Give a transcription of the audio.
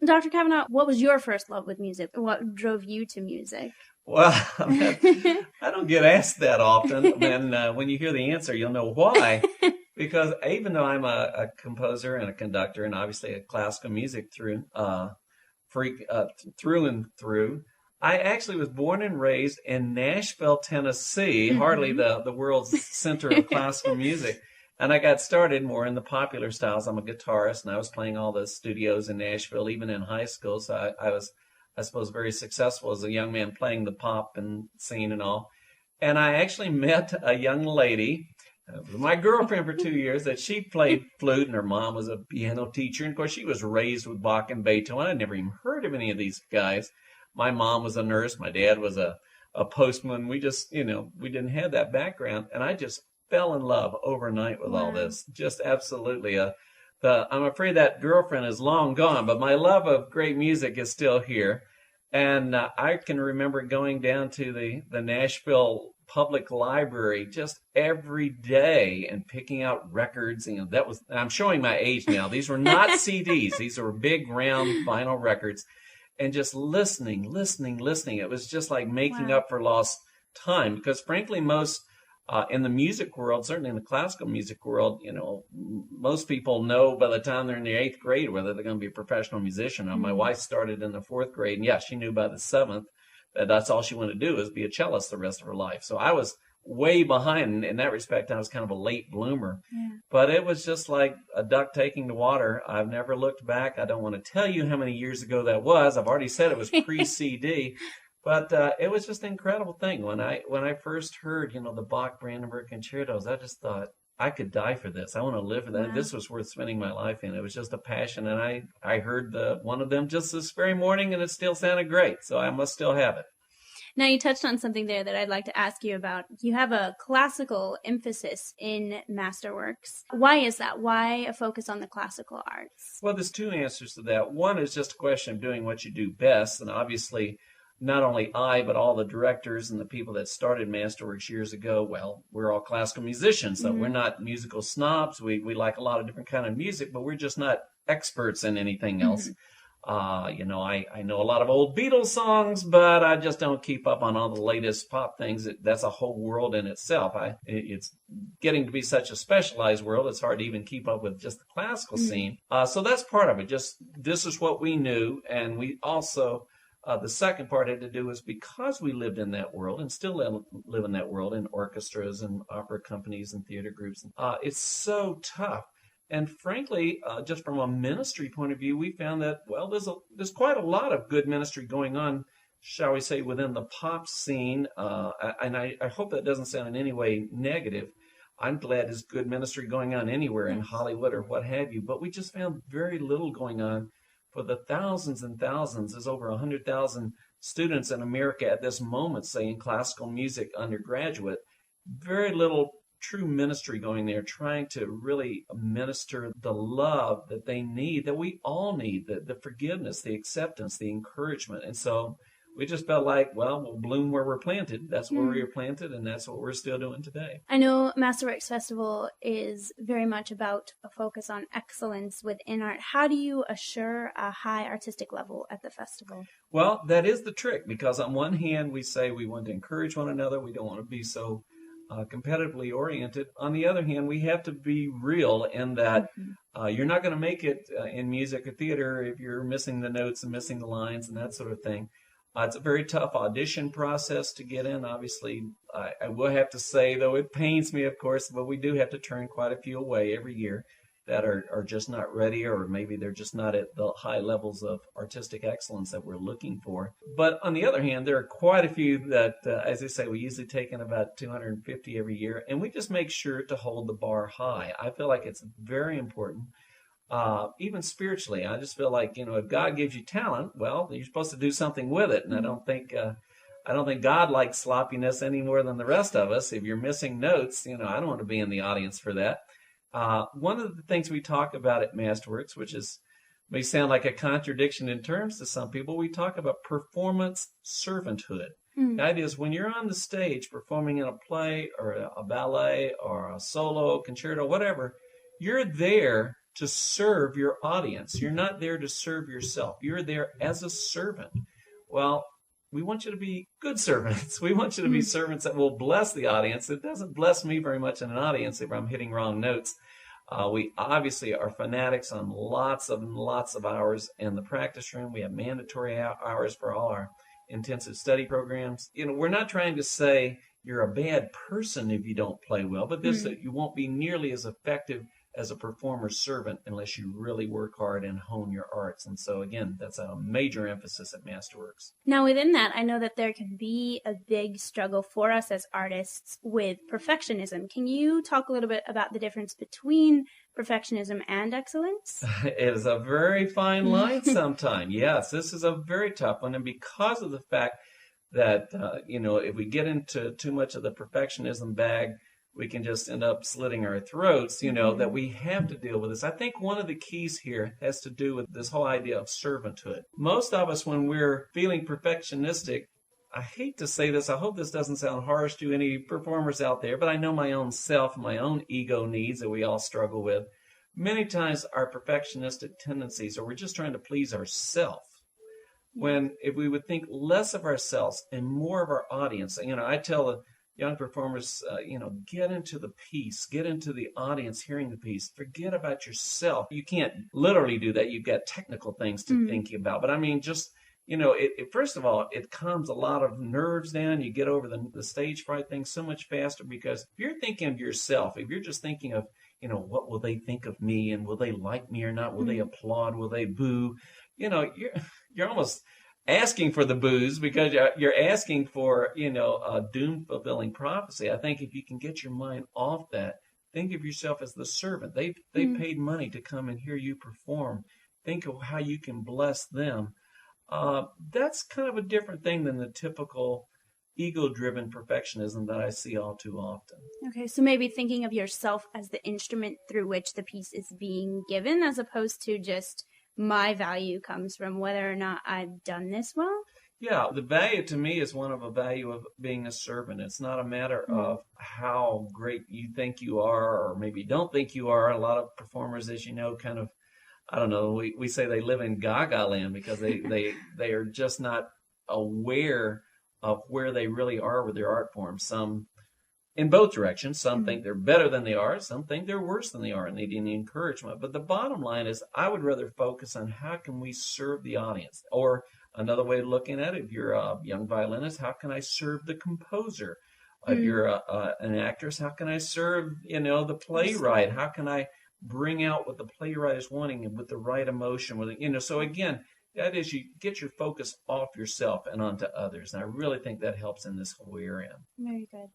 Dr. Kavanaugh, what was your first love with music? What drove you to music? Well, I don't get asked that often. When you hear the answer, you'll know why. Because even though I'm a composer and a conductor, and obviously a classical music freak through and through, I actually was born and raised in Nashville, Tennessee, hardly the world's center of classical music. And I got started more in the popular styles. I'm a guitarist, and I was playing all the studios in Nashville, even in high school. So I was, I suppose, very successful as a young man playing the pop and scene and all. And I actually met a young lady, my girlfriend for 2 years, that she played flute, and her mom was a piano teacher. And of course, she was raised with Bach and Beethoven. I'd never even heard of any of these guys. My mom was a nurse. My dad was a postman. We just, we didn't have that background. And I just fell in love overnight with all this. Just absolutely. I'm afraid that girlfriend is long gone, but my love of great music is still here. And I can remember going down to the Nashville Public Library just every day and picking out records. I'm showing my age now. These were not CDs. These were big round vinyl records. And just listening. It was just like making up for lost time, because frankly, most in the music world, certainly in the classical music world, most people know by the time they're in the 8th grade whether they're going to be a professional musician. My wife started in the 4th grade, and she knew by the 7th that that's all she wanted to do is be a cellist the rest of her life. So I was way behind in that respect. I was kind of a late bloomer. But it was just like a duck taking the water. I've never looked back. I don't want to tell you how many years ago that was. I've already said it was pre-CD. But it was just an incredible thing. When I first heard, the Bach Brandenburg concertos, I just thought, I could die for this. I want to live for that. This was worth spending my life in. It was just a passion. And I heard one of them just this very morning, and it still sounded great. So I must still have it. Now, you touched on something there that I'd like to ask you about. You have a classical emphasis in MasterWorks. Why is that? Why a focus on the classical arts? Well, there's two answers to that. One is just a question of doing what you do best. And obviously, not only I, but all the directors and the people that started MasterWorks years ago, well, we're all classical musicians, so we're not musical snobs. We like a lot of different kind of music, but we're just not experts in anything else. I know a lot of old Beatles songs, but I just don't keep up on all the latest pop things. That's a whole world in itself. It's getting to be such a specialized world, it's hard to even keep up with just the classical scene. So that's part of it. Just this is what we knew, and we also... the second part had to do is because we lived in that world and still live in that world in orchestras and opera companies and theater groups. It's so tough. And frankly, just from a ministry point of view, we found that, well, there's quite a lot of good ministry going on, shall we say, within the pop scene. And I hope that doesn't sound in any way negative. I'm glad there's good ministry going on anywhere in Hollywood or what have you. But we just found very little going on for the thousands and thousands. There's over 100,000 students in America at this moment, say, in classical music undergraduate. Very little true ministry going there, trying to really minister the love that they need, that we all need, the forgiveness, the acceptance, the encouragement. And so we just felt like, well, we'll bloom where we're planted. That's where we were planted, and that's what we're still doing today. I know MasterWorks Festival is very much about a focus on excellence within art. How do you assure a high artistic level at the festival? Well, that is the trick, because on one hand, we say we want to encourage one another. We don't want to be so competitively oriented. On the other hand, we have to be real in that you're not going to make it in music or theater if you're missing the notes and missing the lines and that sort of thing. It's a very tough audition process to get in. Obviously, I will have to say, though it pains me, of course, but we do have to turn quite a few away every year that are just not ready, or maybe they're just not at the high levels of artistic excellence that we're looking for. But on the other hand, there are quite a few that, as I say, we usually take in about 250 every year, and we just make sure to hold the bar high. I feel like it's very important. Even spiritually, I just feel like, if God gives you talent, well, you're supposed to do something with it. And I don't think God likes sloppiness any more than the rest of us. If you're missing notes, I don't want to be in the audience for that. One of the things we talk about at MasterWorks, which may sound like a contradiction in terms to some people, we talk about performance servanthood. The idea is when you're on the stage performing in a play or a ballet or a solo concerto, whatever, you're there to serve your audience. You're not there to serve yourself. You're there as a servant. Well, we want you to be good servants. We want you to be servants that will bless the audience. It doesn't bless me very much in an audience if I'm hitting wrong notes. We obviously are fanatics on lots of hours in the practice room. We have mandatory hours for all our intensive study programs. We're not trying to say you're a bad person if you don't play well, but that you won't be nearly as effective as a performer servant unless you really work hard and hone your arts. And so, again, that's a major emphasis at MasterWorks. Now, within that, I know that there can be a big struggle for us as artists with perfectionism. Can you talk a little bit about the difference between perfectionism and excellence? It is a very fine line sometimes. Yes, this is a very tough one. And because of the fact that, if we get into too much of the perfectionism bag, we can just end up slitting our throats, that we have to deal with this. I think one of the keys here has to do with this whole idea of servanthood. Most of us, when we're feeling perfectionistic, I hate to say this, I hope this doesn't sound harsh to any performers out there, but I know my own self, my own ego needs that we all struggle with. Many times our perfectionistic tendencies, or we're just trying to please ourselves. When if we would think less of ourselves and more of our audience, I tell the young performers, get into the piece, get into the audience hearing the piece. Forget about yourself. You can't literally do that. You've got technical things to think about. But I mean, just, first of all, it calms a lot of nerves down. You get over the stage fright thing so much faster because if you're thinking of yourself, if you're just thinking of, what will they think of me and will they like me or not? Will they applaud? Will they boo? You're almost asking for the boos because you're asking for, a doom-fulfilling prophecy. I think if you can get your mind off that, think of yourself as the servant. They've paid money to come and hear you perform. Think of how you can bless them. That's kind of a different thing than the typical ego-driven perfectionism that I see all too often. Okay, so maybe thinking of yourself as the instrument through which the piece is being given as opposed to just my value comes from whether or not I've done this well? Yeah, the value to me is one of a value of being a servant. It's not a matter of how great you think you are or maybe don't think you are. A lot of performers, as you know, kind of, I don't know, we say they live in Gaga land because they are just not aware of where they really are with their art form. Some in both directions. Some think they're better than they are. Some think they're worse than they are and they need encouragement. But the bottom line is I would rather focus on how can we serve the audience? Or another way of looking at it, if you're a young violinist, how can I serve the composer? If you're an actress, how can I serve, the playwright? How can I bring out what the playwright is wanting and with the right emotion? So again, that is you get your focus off yourself and onto others. And I really think that helps in this whole area. Very good.